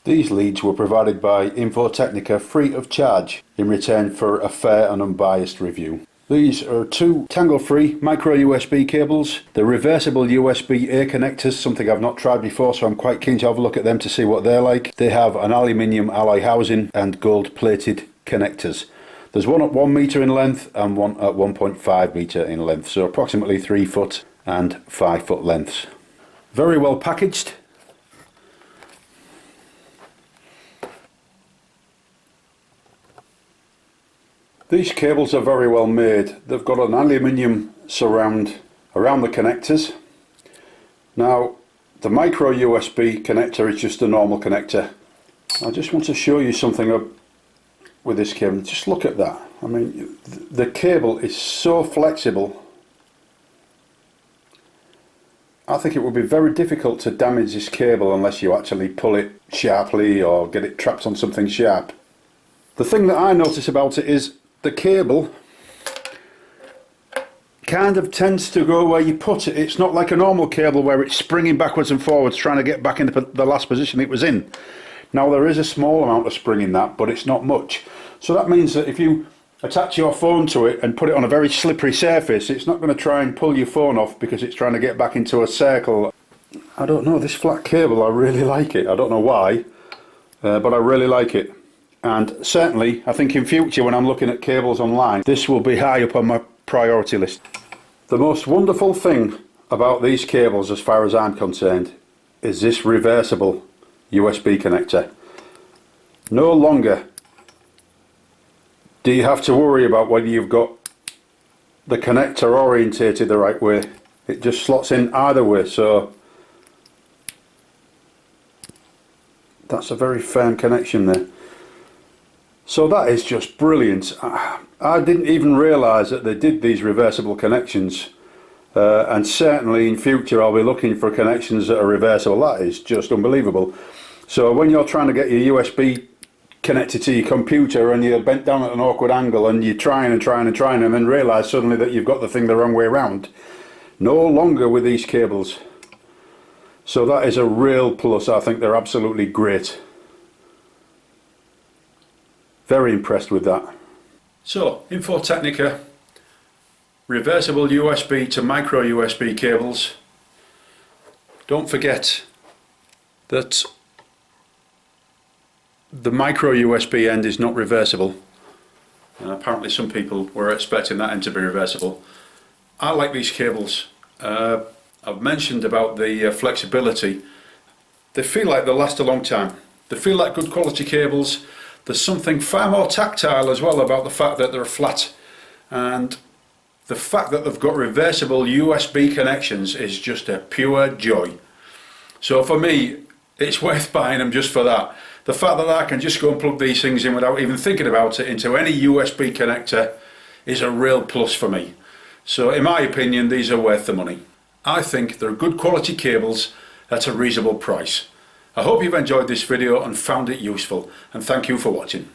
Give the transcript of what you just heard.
These leads were provided by InfoTechnica free of charge in return for a fair and unbiased review. These are two tangle-free micro USB cables. They're reversible USB-A connectors, something I've not tried before, so I'm quite keen to have a look at them to see what they're like. They have an aluminium alloy housing and gold-plated connectors. There's one at 1 metre in length and one at 1.5 metre in length, so approximately 3 foot and 5 foot lengths. Very well packaged. These cables are very well made. They've got an aluminium surround around the connectors. Now, the micro USB connector is just a normal connector. I just want to show you something with this cable. Just look at that. I mean, the cable is so flexible. I think it would be very difficult to damage this cable unless you actually pull it sharply or get it trapped on something sharp. The thing that I notice about it is the cable kind of tends to go where you put it. It's not like a normal cable where it's springing backwards and forwards trying to get back into the last position it was in. Now, there is a small amount of spring in that, but it's not much. So that means that if you attach your phone to it and put it on a very slippery surface, it's not going to try and pull your phone off because it's trying to get back into a circle. I don't know, this flat cable, I really like it. I don't know why, but I really like it. And certainly, I think in future when I'm looking at cables online, this will be high up on my priority list. The most wonderful thing about these cables, as far as I'm concerned, is this reversible USB connector. No longer do you have to worry about whether you've got the connector orientated the right way. It just slots in either way, so that's a very firm connection there. So that is just brilliant. I didn't even realise that they did these reversible connections, and certainly in future I'll be looking for connections that are reversible. That is just unbelievable. So when you're trying to get your USB connected to your computer and you're bent down at an awkward angle and you're trying and then realise suddenly that you've got the thing the wrong way around, no longer with these cables. So that is a real plus. I think they're absolutely great. Very impressed with that. So, InfoTechnica reversible USB to micro USB cables. Don't forget that the micro USB end is not reversible. Apparently some people were expecting that end to be reversible. I like these cables. I've mentioned about the flexibility. They feel like they'll last a long time. They feel like good quality cables. There's something far more tactile as well about the fact that they're flat, and the fact that they've got reversible USB connections is just a pure joy. So for me, it's worth buying them just for that. The fact that I can just go and plug these things in without even thinking about it into any USB connector is a real plus for me. So in my opinion, these are worth the money. I think they're good quality cables at a reasonable price. I hope you've enjoyed this video and found it useful, and thank you for watching.